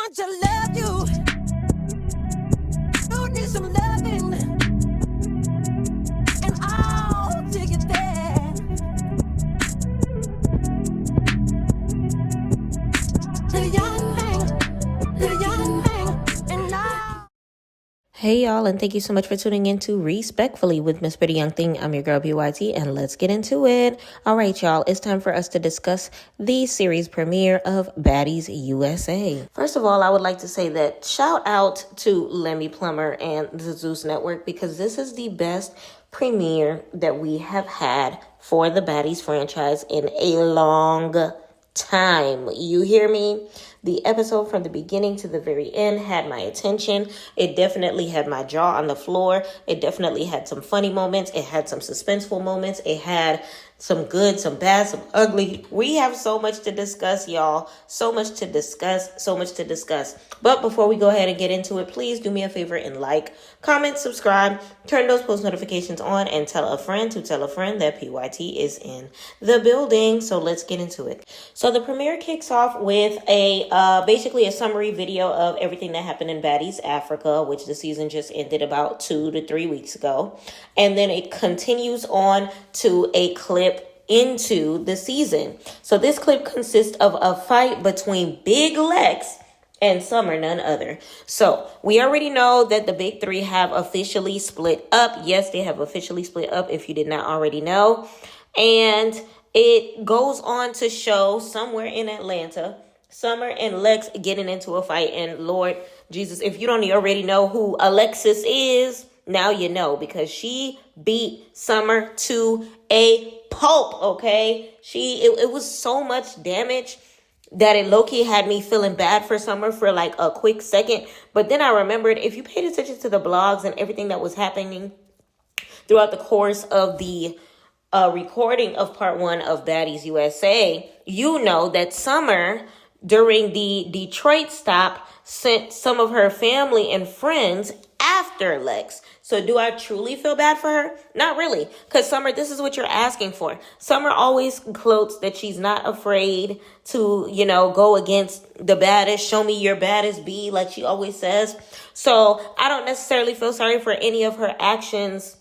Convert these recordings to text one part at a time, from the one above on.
want to love you. You need some loving, and I'll take it there. The young thing, and now. Hey y'all, and thank you so much for tuning in to Respectfully with Miss Pretty Young Thing. I'm your girl BYT, and let's get into it. All right, y'all, it's time for us to discuss the series premiere of Baddies USA. First of all, I would like to say that shout out to Lemmy Plummer and the Zeus Network, because this is the best premiere that we have had for the Baddies franchise in a long time. You hear me? The episode from the beginning to the very end had my attention. It definitely had my jaw on the floor. It definitely had some funny moments. It had some suspenseful moments. It had some good, some bad, some ugly. We have so much to discuss, y'all. So much to discuss. But before we go ahead and get into it, please do me a favor and like, comment, subscribe, turn those post notifications on, and tell a friend to tell a friend that PYT is in the building. So let's get into it. So the premiere kicks off with basically a summary video of everything that happened in Baddies Africa, which the season just ended about 2 to 3 weeks ago. And then it continues on to a clip into the season. So this clip consists of a fight between Big Lex and Summer, none other. So we already know that the big three have officially split up. Yes, they have officially split up, if you did not already know. And it goes on to show somewhere in Atlanta, Summer and Lex getting into a fight. And Lord Jesus, if you don't already know who Alexis is, now you know, because she beat Summer to a pulp, okay? It was so much damage that it low-key had me feeling bad for Summer for like a quick second. But then I remembered, if you paid attention to the blogs and everything that was happening throughout the course of the recording of part 1 of Baddies USA, you know that Summer, during the Detroit stop, sent some of her family and friends after Lex. So do I truly feel bad for her? Not really. Because Summer, this is what you're asking for. Summer always gloats that she's not afraid to, go against the baddest. Show me your baddest B, like she always says. So I don't necessarily feel sorry for any of her actions,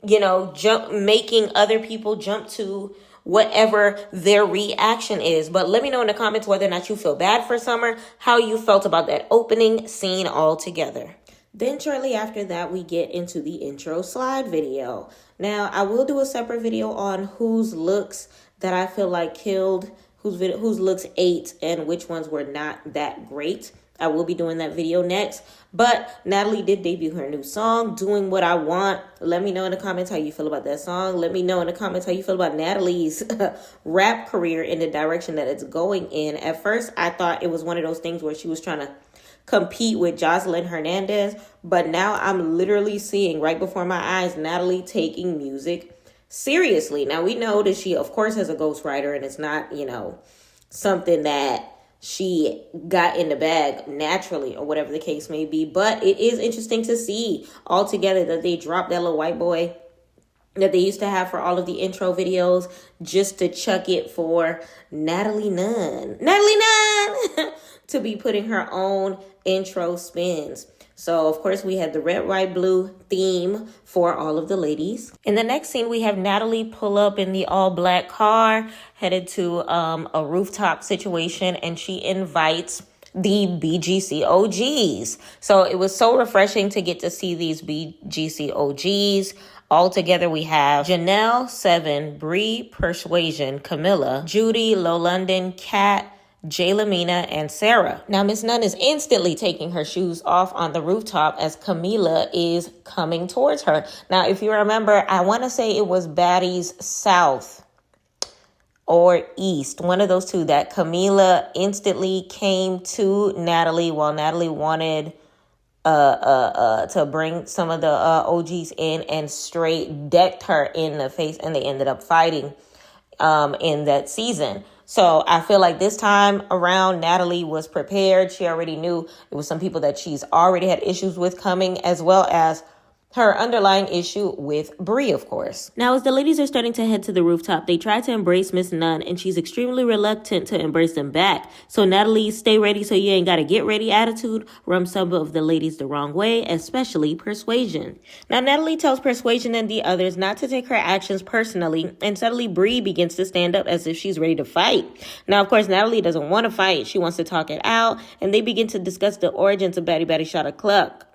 making other people jump to whatever their reaction is. But let me know in the comments whether or not you feel bad for Summer, how you felt about that opening scene altogether. Then shortly after that, we get into the intro slide video. Now, I will do a separate video on whose looks that I feel like killed, whose looks ate, and which ones were not that great. I will be doing that video next. But Natalie did debut her new song, Doing What I Want. Let me know in the comments how you feel about that song. Let me know in the comments how you feel about Natalie's rap career in the direction that it's going in. At first, I thought it was one of those things where she was trying to compete with Jocelyn Hernandez. But now I'm literally seeing right before my eyes Natalie taking music seriously. Now, we know that she, of course, has a ghostwriter, and it's not, something that she got in the bag naturally or whatever the case may be. But it is interesting to see altogether that they dropped that little white boy that they used to have for all of the intro videos just to chuck it for Natalie Nunn to be putting her own intro spins. So, of course, we had the red, white, blue theme for all of the ladies. In the next scene, we have Natalie pull up in the all-black car, headed to a rooftop situation, and she invites the BGC OGs. So it was so refreshing to get to see these BGC OGs. All together, we have Janelle, Seven, Bree, Persuasion, Camilla, Judy, Low London, Kat, Jaylamina, and Sarah. Now, Miss Nunn is instantly taking her shoes off on the rooftop as Camila is coming towards her. Now, if you remember, I want to say it was Baddies South or East, one of those two, that Camila instantly came to Natalie while Natalie wanted to bring some of the OGs in and straight decked her in the face, and they ended up fighting in that season. So I feel like this time around, Natalie was prepared. She already knew it was some people that she's already had issues with coming, as well as her underlying issue with Bree, of course. Now, as the ladies are starting to head to the rooftop, they try to embrace Miss Nunn, and she's extremely reluctant to embrace them back. So Natalie's stay ready so you ain't gotta get ready attitude rubs some of the ladies the wrong way, especially Persuasion. Now, Natalie tells Persuasion and the others not to take her actions personally, and suddenly Bree begins to stand up as if she's ready to fight. Now, of course, Natalie doesn't want to fight. She wants to talk it out, and they begin to discuss the origins of Baddy Shot O'Clock.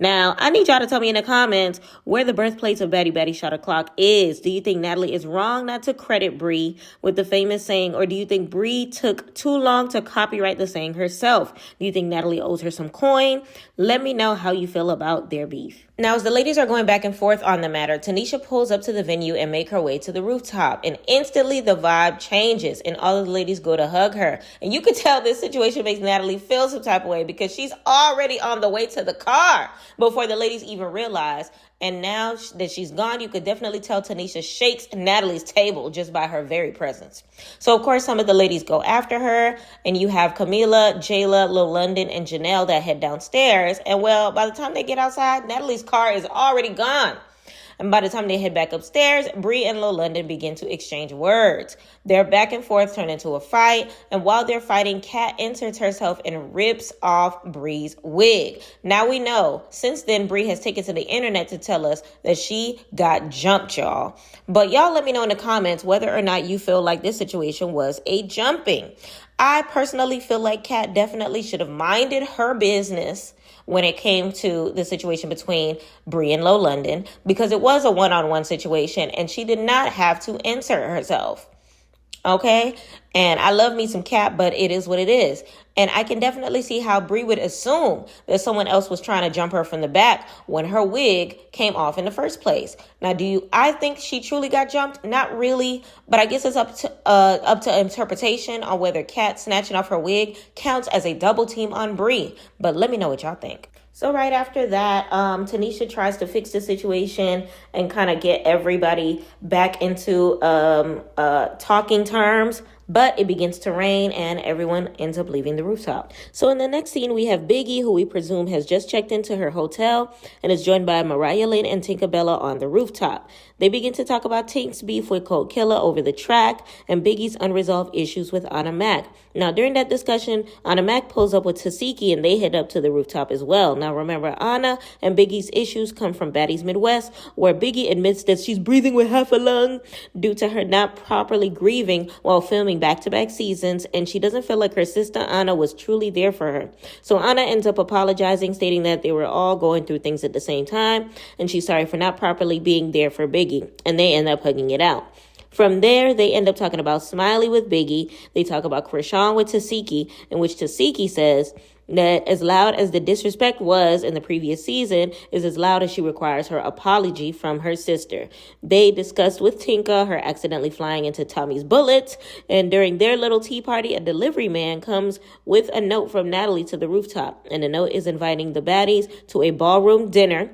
Now, I need y'all to tell me in the comments where the birthplace of Baddy Shot O'Clock is. Do you think Natalie is wrong not to credit Bree with the famous saying, or do you think Bree took too long to copyright the saying herself? Do you think Natalie owes her some coin? Let me know how you feel about their beef. Now, as the ladies are going back and forth on the matter, Tanisha pulls up to the venue and make her way to the rooftop. And instantly the vibe changes and all of the ladies go to hug her. And you could tell this situation makes Natalie feel some type of way because she's already on the way to the car before the ladies even realize. And now that she's gone, you could definitely tell Tanisha shakes Natalie's table just by her very presence. So, of course, some of the ladies go after her, and you have Camila, Jayla, Lil London, and Janelle that head downstairs. And, well, by the time they get outside, Natalie's car is already gone. And by the time they head back upstairs, Bree and Lil London begin to exchange words. Their back and forth turn into a fight. And while they're fighting, Kat inserts herself and rips off Bree's wig. Now we know, since then, Bree has taken to the internet to tell us that she got jumped, y'all. But y'all let me know in the comments whether or not you feel like this situation was a jumping. I personally feel like Kat definitely should have minded her business when it came to the situation between Bree and Lil London, because it was a one-on-one situation and she did not have to insert herself. Okay? And I love me some Kat, but it is what it is. And I can definitely see how Bree would assume that someone else was trying to jump her from the back when her wig came off in the first place. Now, I think she truly got jumped? Not really, but I guess it's up to interpretation on whether Kat snatching off her wig counts as a double team on Bree. But let me know what y'all think. So right after that, Tanisha tries to fix the situation and kind of get everybody back into talking terms. But it begins to rain and everyone ends up leaving the rooftop. So in the next scene, we have Biggie, who we presume has just checked into her hotel and is joined by Mariah Lynn and Tinkerbella on the rooftop. They begin to talk about Tink's beef with Cold Killer over the track and Biggie's unresolved issues with Anna Mac. Now, during that discussion, Anna Mac pulls up with Tasiki and they head up to the rooftop as well. Now, remember, Anna and Biggie's issues come from Baddies Midwest, where Biggie admits that she's breathing with half a lung due to her not properly grieving while filming back-to-back seasons, and she doesn't feel like her sister Anna was truly there for her. So Anna ends up apologizing, stating that they were all going through things at the same time, and she's sorry for not properly being there for Biggie, and they end up hugging it out. From there, they end up talking about Smiley with Biggie. They talk about Krishan with Tasiki, in which Tasiki says that as loud as the disrespect was in the previous season is as loud as she requires her apology from her sister. They discussed with Tinka her accidentally flying into Tommy's bullets, and during their little tea party, a delivery man comes with a note from Natalie to the rooftop, and the note is inviting the baddies to a ballroom dinner,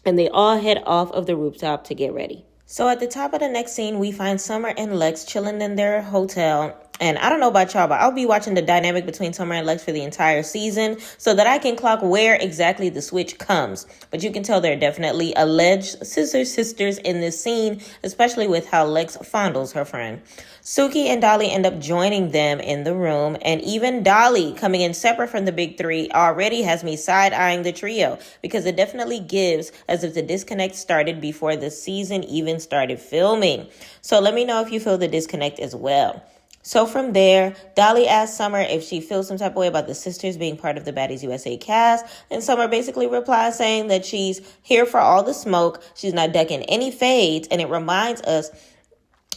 and they all head off of the rooftop to get ready. So at the top of the next scene, we find Summer and Lex chilling in their hotel. And I don't know about y'all, but I'll be watching the dynamic between Summer and Lex for the entire season so that I can clock where exactly the switch comes. But you can tell they're definitely alleged sisters in this scene, especially with how Lex fondles her friend. Suki and Dolly end up joining them in the room, and even Dolly, coming in separate from the big three, already has me side-eyeing the trio because it definitely gives as if the disconnect started before the season even started filming. So let me know if you feel the disconnect as well. So from there, Dolly asks Summer if she feels some type of way about the sisters being part of the Baddies USA cast, and Summer basically replies saying that she's here for all the smoke, she's not ducking any fades, and it reminds us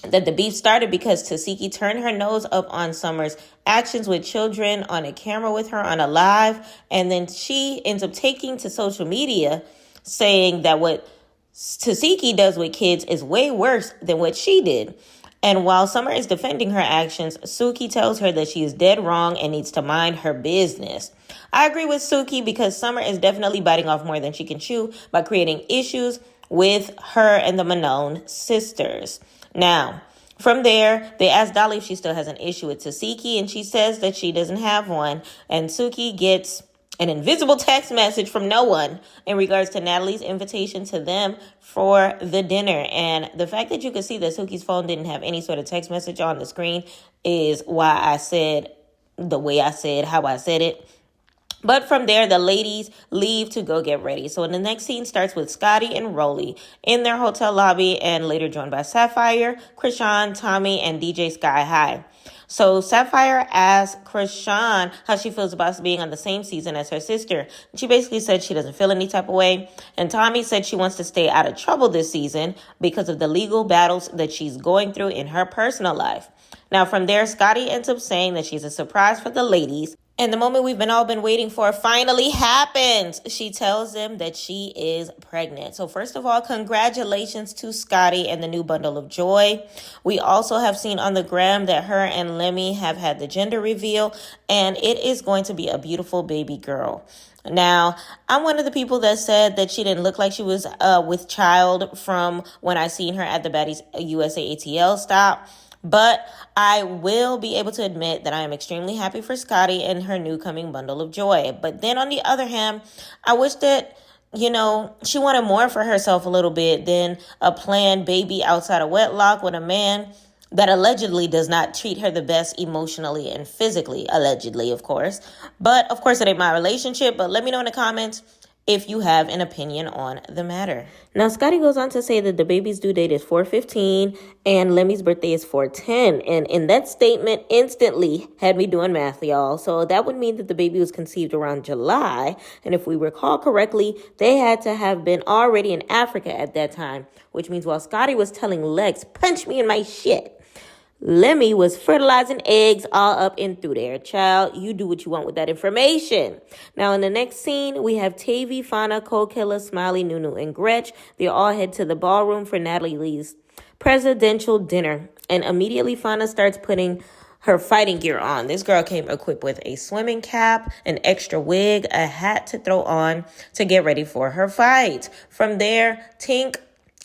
that the beef started because Tasiki turned her nose up on Summer's actions with children on a camera with her on a live, and then she ends up taking to social media saying that what Tasiki does with kids is way worse than what she did. And while Summer is defending her actions, Suki tells her that she is dead wrong and needs to mind her business. I agree with Suki because Summer is definitely biting off more than she can chew by creating issues with her and the Manon sisters. Now, from there, they ask Dolly if she still has an issue with Tasiki, and she says that she doesn't have one. And Suki gets an invisible text message from no one in regards to Natalie's invitation to them for the dinner. And the fact that you could see that Suki's phone didn't have any sort of text message on the screen is why I said the way I said, how I said it. But from there, the ladies leave to go get ready. So the next scene starts with Scotty and Rolly in their hotel lobby and later joined by Sapphire, Krishan, Tommy, and DJ Sky High. So Sapphire asked Krishan how she feels about being on the same season as her sister. She basically said she doesn't feel any type of way. And Tommy said she wants to stay out of trouble this season because of the legal battles that she's going through in her personal life. Now from there, Scotty ends up saying that she's a surprise for the ladies. And the moment we've all been waiting for finally happens. She tells them that she is pregnant. So first of all, congratulations to Scotty and the new bundle of joy. We also have seen on the gram that her and Lemmy have had the gender reveal, and it is going to be a beautiful baby girl. Now, I'm one of the people that said that she didn't look like she was with child from when I seen her at the Baddies USA ATL stop. But I will be able to admit that I am extremely happy for Scotty and her new coming bundle of joy. But then on the other hand, I wish that, she wanted more for herself a little bit than a planned baby outside of wedlock with a man that allegedly does not treat her the best emotionally and physically. Allegedly, of course. But of course, it ain't my relationship. But let me know in the comments if you have an opinion on the matter. Now, Scotty goes on to say that the baby's due date is 4/15 and Lemmy's birthday is 4/10. And in that statement instantly had me doing math, y'all. So that would mean that the baby was conceived around July. And if we recall correctly, they had to have been already in Africa at that time, which means while Scotty was telling Lex, punch me in my shit, Lemmy was fertilizing eggs all up and through there. Child, you do what you want with that information. Now, in the next scene, we have Tavy, Fauna, Cold Killer, Smiley, Nunu, and Gretch. They all head to the ballroom for Natalie Lee's presidential dinner. And immediately, Fauna starts putting her fighting gear on. This girl came equipped with a swimming cap, an extra wig, a hat to throw on to get ready for her fight. From there, Tink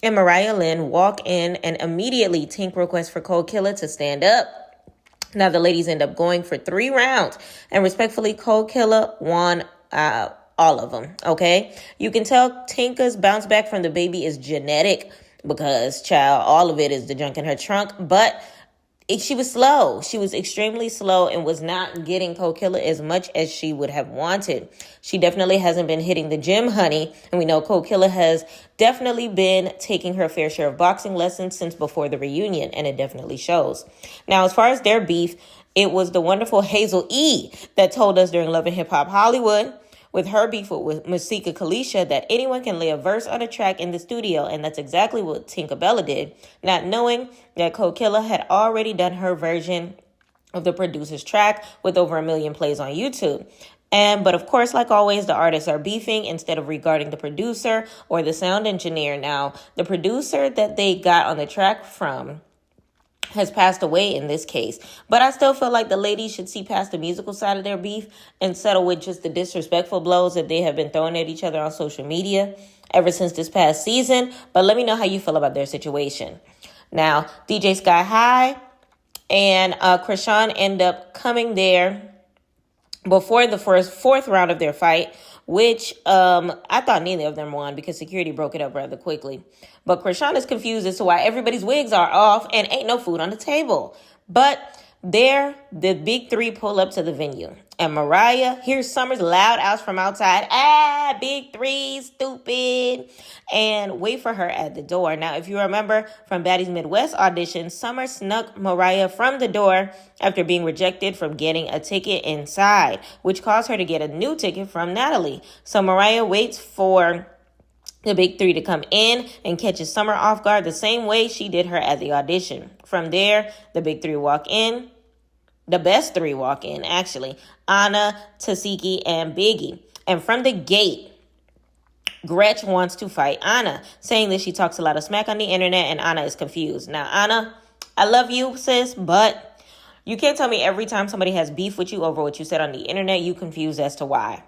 and Mariah Lynn walk in, and immediately Tink requests for Cold Killer to stand up. Now the ladies end up going for 3 rounds, and respectfully, Cold Killer won all of them, okay? You can tell Tinka's bounce back from the baby is genetic because, child, all of it is the junk in her trunk, but she was slow. She was extremely slow and was not getting Cold Killer as much as she would have wanted. She definitely hasn't been hitting the gym, honey. And we know Cold Killer has definitely been taking her fair share of boxing lessons since before the reunion, and it definitely shows. Now, as far as their beef, it was the wonderful Hazel E that told us during Love and Hip Hop Hollywood, with her beef with Masika Kalisha, that anyone can lay a verse on a track in the studio, and that's exactly what Tinkerbella did, not knowing that Cold Killer had already done her version of the producer's track with over 1 million plays on YouTube. But of course, like always, the artists are beefing instead of regarding the producer or the sound engineer. Now, the producer that they got on the track from has passed away in this case. But I still feel like the ladies should see past the musical side of their beef and settle with just the disrespectful blows that they have been throwing at each other on social media ever since this past season. But let me know how you feel about their situation. Now, DJ Sky High and Krishan end up coming there before the fourth round of their fight, which I thought neither of them won because security broke it up rather quickly. But Krishan is confused as to why everybody's wigs are off and ain't no food on the table. But there, the big 3 pull up to the venue. And Mariah hears Summer's loud outs from outside. Big 3, stupid. And wait for her at the door. Now, if you remember from Baddies Midwest audition, Summer snuck Mariah from the door after being rejected from getting a ticket inside, which caused her to get a new ticket from Natalie. So Mariah waits for the big 3 to come in and catches Summer off guard the same way she did her at the audition. From there, the big 3 walk in. The best 3 walk in, actually. Anna, Tasiki, and Biggie. And from the gate, Gretch wants to fight Anna, saying that she talks a lot of smack on the internet and Anna is confused. Now, Anna, I love you, sis, but you can't tell me every time somebody has beef with you over what you said on the internet, you confused as to why.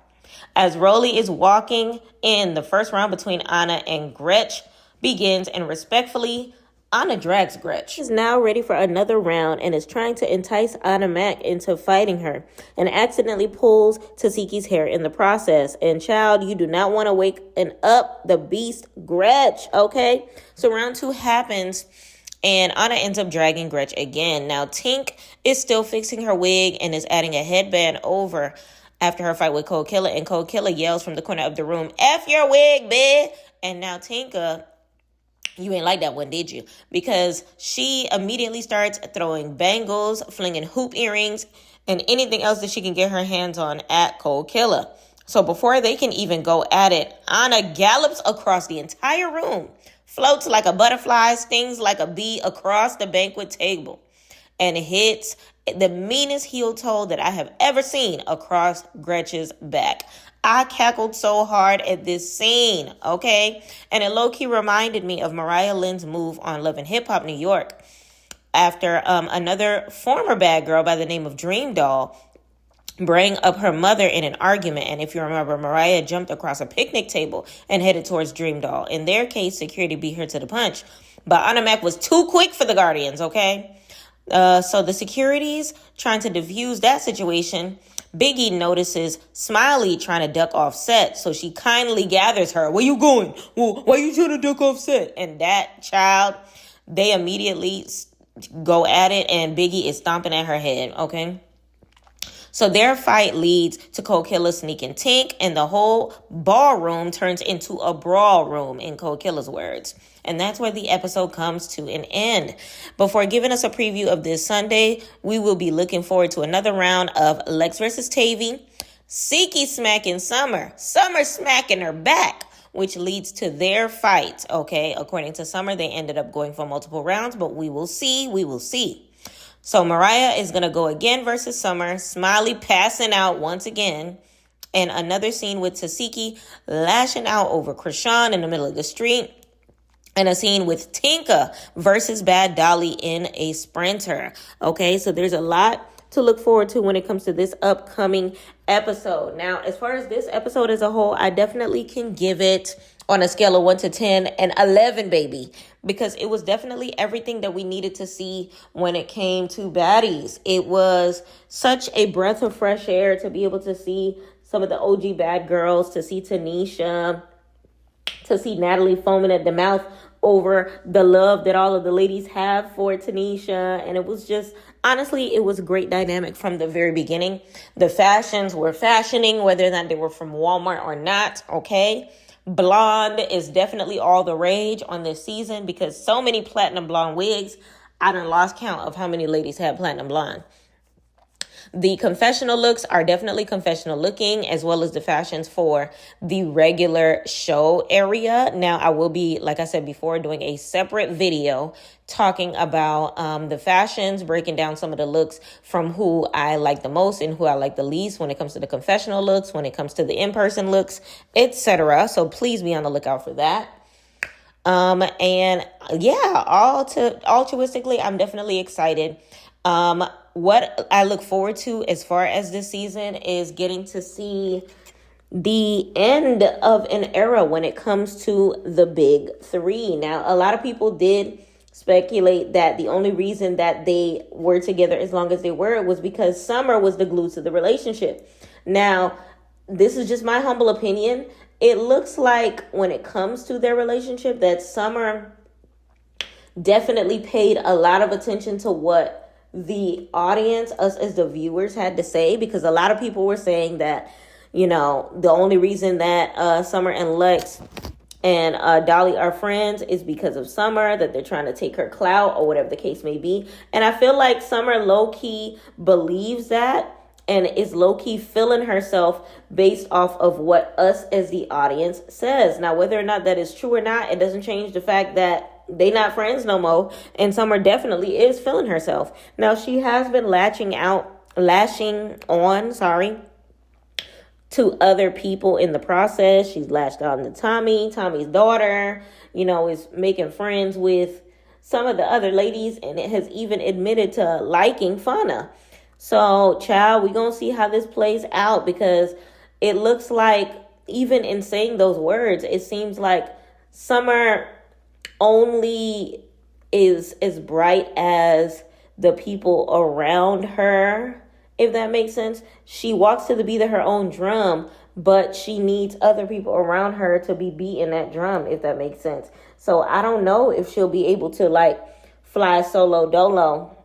As Rolly is walking in, the first round between Anna and Gretch begins, and respectfully, Anna drags Gretch. She's now ready for another round and is trying to entice Anna Mac into fighting her and accidentally pulls Tasiki's hair in the process. And child, you do not want to wake up the beast Gretch, okay? So round 2 happens and Anna ends up dragging Gretch again. Now Tink is still fixing her wig and is adding a headband over after her fight with Cold Killer. And Cold Killer yells from the corner of the room, F your wig, bitch. And now Tinka, you ain't like that one, did you? Because she immediately starts throwing bangles, flinging hoop earrings, and anything else that she can get her hands on at Cold Killer. So before they can even go at it, Anna gallops across the entire room, floats like a butterfly, stings like a bee across the banquet table, and hits the meanest heel toe that I have ever seen across Gretch's back. I cackled so hard at this scene, okay? And it low-key reminded me of Mariah Lynn's move on Love and Hip Hop New York after another former bad girl by the name of Dream Doll bring up her mother in an argument. And if you remember, Mariah jumped across a picnic table and headed towards Dream Doll. In their case, security beat her to the punch. But Anna Mac was too quick for the Guardians, okay? So the security's trying to defuse that situation. Biggie notices Smiley trying to duck off set, so she kindly gathers her. Where you going? Well, why you trying to duck off set? And that child, they immediately go at it, and Biggie is stomping at her head, okay? So their fight leads to Cold Killer sneaking Tink, and the whole ballroom turns into a brawl room, in Cold Killer's words. And that's where the episode comes to an end. Before giving us a preview of this Sunday, we will be looking forward to another round of Lex versus Tavy, Siki smacking Summer, Summer smacking her back, which leads to their fight, okay? According to Summer, they ended up going for multiple rounds, but we will see. So Mariah is going to go again versus Summer, Smiley passing out once again, and another scene with Tasiki lashing out over Krishan in the middle of the street, and a scene with Tinka versus Bad Dolly in a sprinter. Okay, so there's a lot to look forward to when it comes to this upcoming episode. Now, as far as this episode as a whole, I definitely can give it, on a scale of 1 to 10, an 11, baby. Because it was definitely everything that we needed to see when it came to Baddies. It was such a breath of fresh air to be able to see some of the OG bad girls, to see Tanisha, to see Natalie foaming at the mouth over the love that all of the ladies have for Tanisha. And it was just, honestly, it was a great dynamic from the very beginning. The fashions were fashioning, whether or not they were from Walmart or not, okay? Blonde is definitely all the rage on this season because so many platinum blonde wigs. I done lost count of how many ladies had platinum blonde. The confessional looks are definitely confessional looking, as well as the fashions for the regular show area. Now, I will be, like I said before, doing a separate video talking about the fashions, breaking down some of the looks from who I like the most and who I like the least when it comes to the confessional looks, when it comes to the in-person looks, etc. So please be on the lookout for that. And yeah, altruistically, I'm definitely excited. What I look forward to as far as this season is getting to see the end of an era when it comes to the big three. Now, a lot of people did speculate that the only reason that they were together as long as they were was because Summer was the glue to the relationship. Now, this is just my humble opinion. It looks like when it comes to their relationship that Summer definitely paid a lot of attention to what the audience, us as the viewers, had to say, because a lot of people were saying that, you know, the only reason that Summer and Lex and Dolly are friends is because of Summer, that they're trying to take her clout or whatever the case may be. And I feel like Summer low-key believes that and is low-key feeling herself based off of what us as the audience says. Now, whether or not that is true or not, it doesn't change the fact that they not friends no more, and Summer definitely is feeling herself. Now, she has been lashing on to other people in the process. She's lashed out to Tommy's daughter, you know, is making friends with some of the other ladies, and it has even admitted to liking Fauna. So, child, we gonna see how this plays out, because it looks like, even in saying those words, it seems like Summer only is as bright as the people around her, if that makes sense. She walks to the beat of her own drum, but she needs other people around her to be beating that drum, if that makes sense. So I don't know if she'll be able to like fly solo dolo,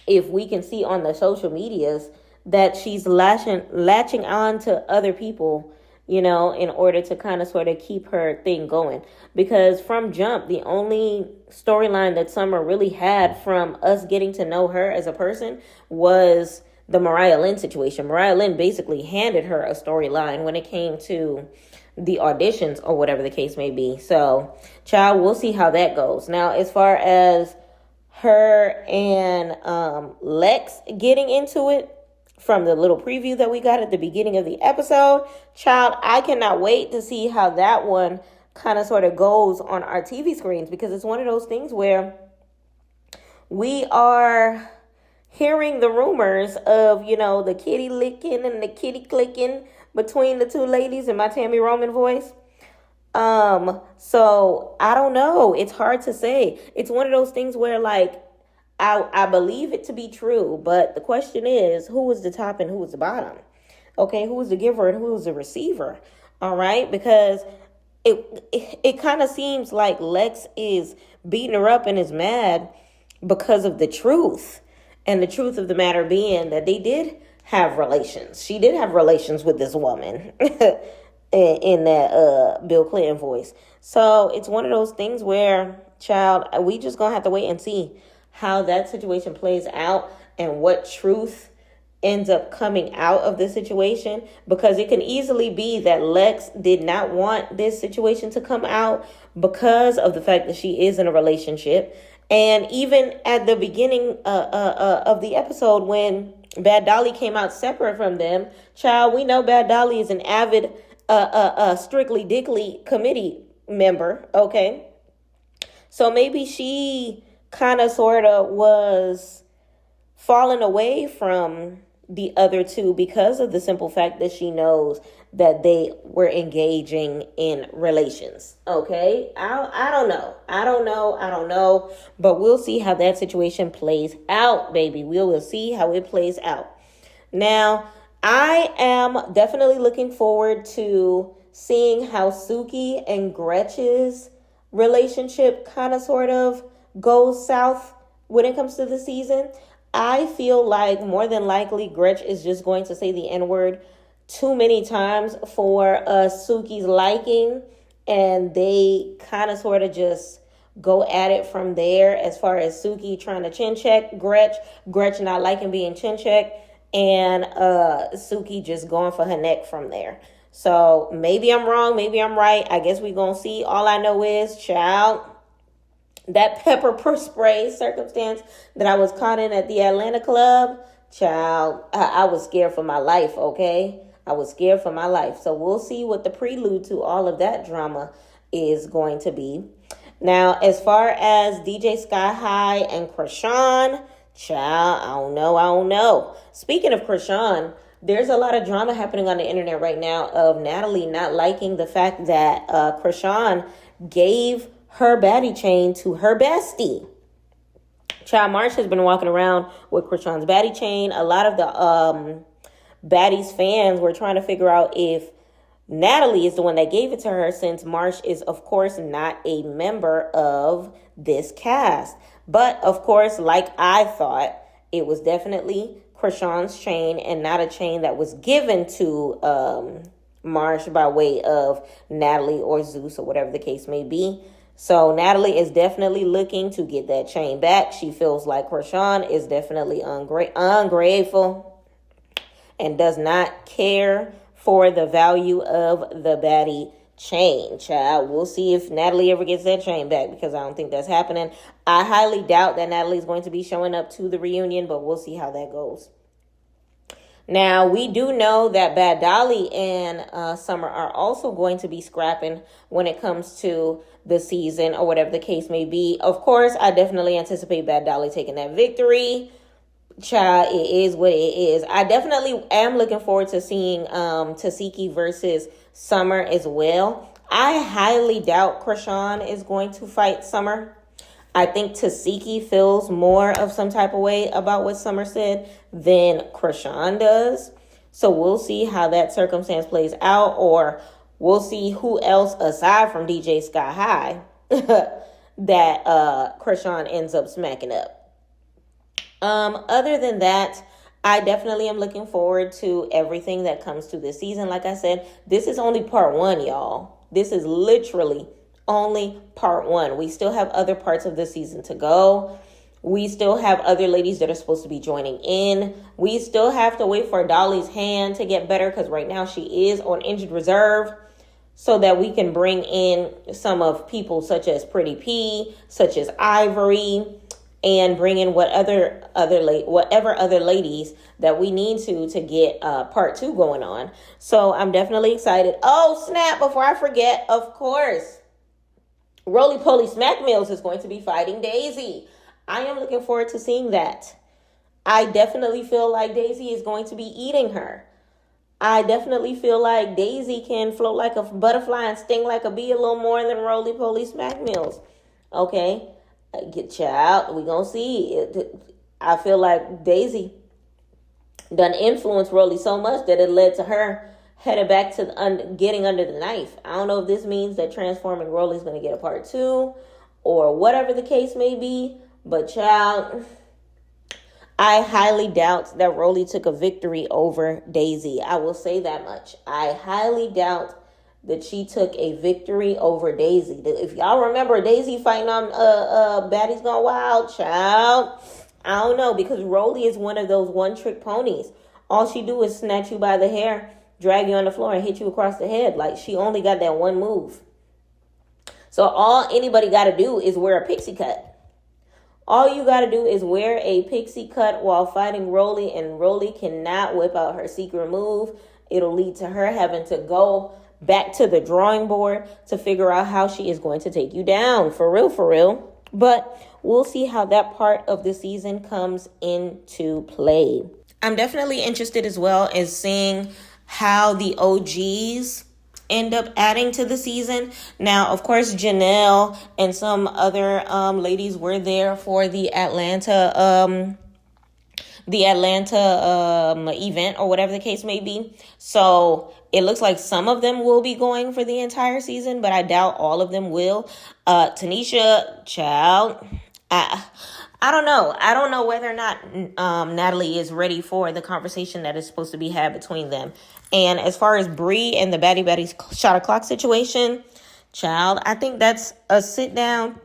if we can see on the social medias that she's latching on to other people, in order to kind of sort of keep her thing going. Because from jump, the only storyline that Summer really had from us getting to know her as a person was the Mariah Lynn situation. Mariah Lynn basically handed her a storyline when it came to the auditions or whatever the case may be. So, child, we'll see how that goes. Now, as far as her and Lex getting into it, from the little preview that we got at the beginning of the episode, child, I cannot wait to see how that one kind of sort of goes on our TV screens, because it's one of those things where we are hearing the rumors of, the kitty licking and the kitty clicking between the two ladies in my Tammy Roman voice. So I don't know. It's hard to say. It's one of those things where like, I believe it to be true, but the question is, who was the top and who was the bottom? Okay, who was the giver and who was the receiver? All right, because it kind of seems like Lex is beating her up and is mad because of the truth. And the truth of the matter being that they did have relations. She did have relations with this woman in that Bill Clinton voice. So it's one of those things where, child, we just gonna have to wait and see how that situation plays out and what truth ends up coming out of this situation, because it can easily be that Lex did not want this situation to come out because of the fact that she is in a relationship. And even at the beginning of the episode, when Bad Dolly came out separate from them, child, we know Bad Dolly is an avid Strictly Dickly committee member, okay? So maybe she kind of sort of was falling away from the other two because of the simple fact that she knows that they were engaging in relations. Okay, I don't know, but we'll see how that situation plays out, baby. We will see how it plays out. Now, I am definitely looking forward to seeing how Suki and Gretch's relationship kind of sort of goes south when it comes to the season. I feel like more than likely Gretch is just going to say the N-word too many times for Suki's liking, and they kind of sort of just go at it from there, as far as Suki trying to chin check Gretch not liking being chin checked, and Suki just going for her neck from there. So maybe I'm wrong, maybe I'm right. I guess we're going to see. All I know is, child, that pepper spray circumstance that I was caught in at the Atlanta club, child, I was scared for my life, okay? I was scared for my life. So we'll see what the prelude to all of that drama is going to be. Now, as far as DJ Sky High and Krishan, child, I don't know. Speaking of Krishan, there's a lot of drama happening on the internet right now of Natalie not liking the fact that Krishan gave her baddie chain to her bestie. Child, Marsh has been walking around with Krishan's baddie chain. A lot of the Baddies fans were trying to figure out if Natalie is the one that gave it to her, since Marsh is, of course, not a member of this cast. But, of course, like I thought, it was definitely Krishan's chain and not a chain that was given to Marsh by way of Natalie or Zeus or whatever the case may be. So Natalie is definitely looking to get that chain back. She feels like Krishan is definitely ungrateful and does not care for the value of the baddie chain. Child, we'll see if Natalie ever gets that chain back, because I don't think that's happening. I highly doubt that Natalie is going to be showing up to the reunion, but we'll see how that goes. Now, we do know that Bad Dolly and Summer are also going to be scrapping when it comes to the season or whatever the case may be. Of course, I definitely anticipate Bad Dolly taking that victory. Child, it is what it is. I definitely am looking forward to seeing Tasiki versus Summer as well. I highly doubt Krishan is going to fight Summer. I think Tasiki feels more of some type of way about what Summer said than Krishan does. So we'll see how that circumstance plays out, or we'll see who else aside from DJ Sky High that Krishan ends up smacking up. Other than that, I definitely am looking forward to everything that comes to this season. Like I said, this is only part one, y'all. This is literally only part one. We still have other parts of the season to go. We still have other ladies that are supposed to be joining in. We still have to wait for Dolly's hand to get better, because right now she is on injured reserve, so that we can bring in some of people such as Pretty P, such as Ivory, and bring in whatever other ladies that we need to get part two going on. So I'm definitely excited. Oh, snap, before I forget, of course, Roly Poly Smack Mills is going to be fighting Daisy. I am looking forward to seeing that. I definitely feel like Daisy is going to be eating her. I definitely feel like Daisy can float like a butterfly and sting like a bee a little more than Roly Poly Smack Mills. Okay? Get child, we gonna see. I feel like Daisy done influenced Roly so much that it led to her headed back to getting under the knife. I don't know if this means that Transforming Roly's going to get a part two or whatever the case may be. But child, I highly doubt that Roly took a victory over Daisy. I will say that much. I highly doubt that she took a victory over Daisy. If y'all remember Daisy fighting on Baddies Gone Wild, child, I don't know, because Roly is one of those one-trick ponies. All she do is snatch you by the hair, drag you on the floor, and hit you across the head. Like, she only got that one move. So all anybody got to do is wear a pixie cut. All you got to do is wear a pixie cut while fighting Roly, and Roly cannot whip out her secret move. It'll lead to her having to go back to the drawing board to figure out how she is going to take you down. For real, for real. But we'll see how that part of the season comes into play. I'm definitely interested as well as seeing how the OGs end up adding to the season. Now, of course, Janelle and some other ladies were there for the Atlanta event or whatever the case may be. So it looks like some of them will be going for the entire season, but I doubt all of them will. Tanisha, child, I don't know. I don't know whether or not Natalie is ready for the conversation that is supposed to be had between them. And as far as Bree and the Baddies shot o'clock situation, child, I think that's a sit down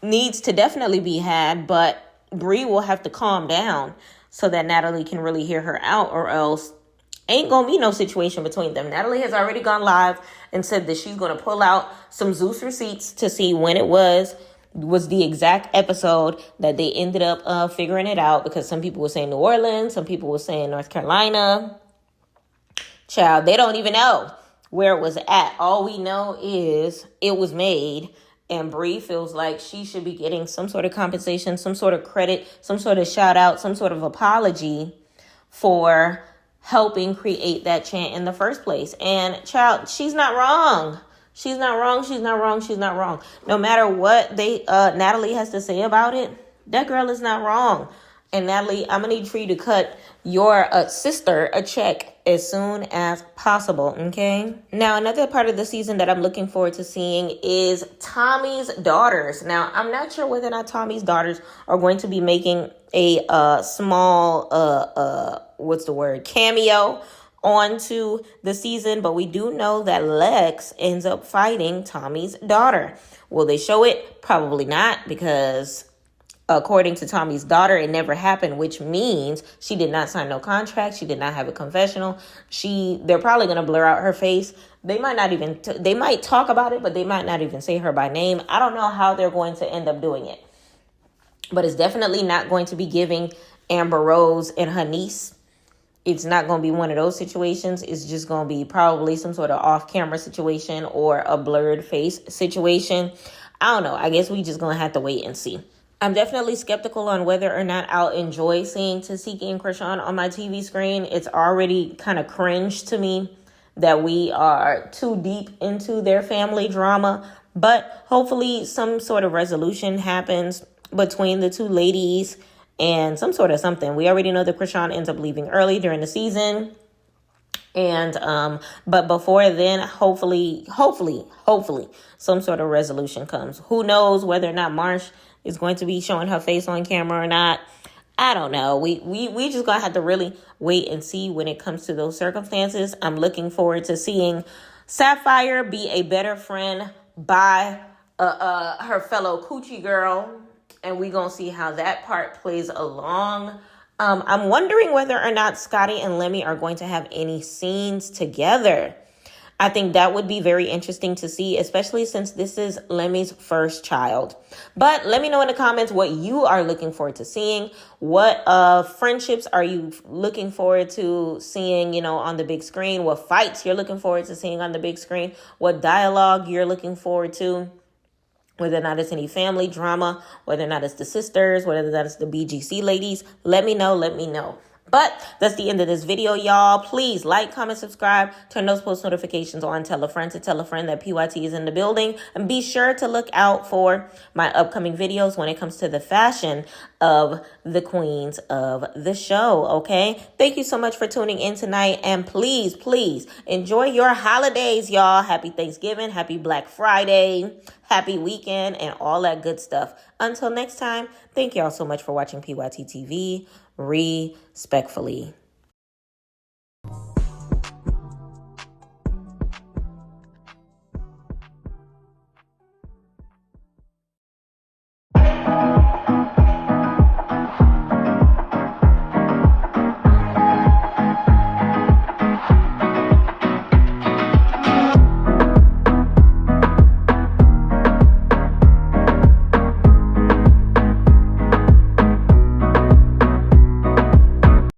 needs to definitely be had, but Bree will have to calm down so that Natalie can really hear her out, or else ain't gonna be no situation between them. Natalie has already gone live and said that she's gonna pull out some Zeus receipts to see when it was the exact episode that they ended up figuring it out, because some people were saying New Orleans, some people were saying North Carolina. Child, they don't even know where it was at. All we know is it was made, and Bree feels like she should be getting some sort of compensation, some sort of credit, some sort of shout out, some sort of apology for helping create that chant in the first place. And child, she's not wrong. She's not wrong. She's not wrong. She's not wrong. No matter what Natalie has to say about it, that girl is not wrong. And Natalie, I'm going to need for you to cut your sister a check as soon as possible, okay? Now, another part of the season that I'm looking forward to seeing is Tommy's daughters. Now, I'm not sure whether or not Tommy's daughters are going to be making a small, cameo onto the season, but we do know that Lex ends up fighting Tommy's daughter. Will they show it? Probably not, because according to Tommy's daughter, it never happened, which means she did not sign no contract. She did not have a confessional. They're probably going to blur out her face. They might not even, they might talk about it, but they might not even say her by name. I don't know how they're going to end up doing it, but it's definitely not going to be giving Amber Rose and her niece. It's not going to be one of those situations. It's just going to be probably some sort of off-camera situation or a blurred face situation. I don't know. I guess we just going to have to wait and see. I'm definitely skeptical on whether or not I'll enjoy seeing Tasiki and Krishan on my TV screen. It's already kind of cringe to me that we are too deep into their family drama But hopefully some sort of resolution happens between the two ladies and some sort of something. We already know that Krishan ends up leaving early during the season. And but before then, hopefully some sort of resolution comes. Who knows whether or not Marsh is going to be showing her face on camera or not. I don't know. We just gonna have to really wait and see when it comes to those circumstances. I'm looking forward to seeing Sapphire be a better friend by her fellow coochie girl, and we gonna see how that part plays along. I'm wondering whether or not Scotty and Lemmy are going to have any scenes together. I think that would be very interesting to see, especially since this is Lemmy's first child. But let me know in the comments what you are looking forward to seeing. What friendships are you looking forward to seeing, on the big screen? What fights you're looking forward to seeing on the big screen? What dialogue you're looking forward to? Whether or not it's any family drama, whether or not it's the sisters, whether or not it's the BGC ladies, let me know. But that's the end of this video, y'all. Please like, comment, subscribe, turn those post notifications on, tell a friend that PYT is in the building, and be sure to look out for my upcoming videos when it comes to the fashion of the queens of the show, okay? Thank you so much for tuning in tonight, and please enjoy your holidays, y'all. Happy Thanksgiving, happy Black Friday, happy weekend, and all that good stuff. Until next time, thank y'all so much for watching PYT TV. Respectfully.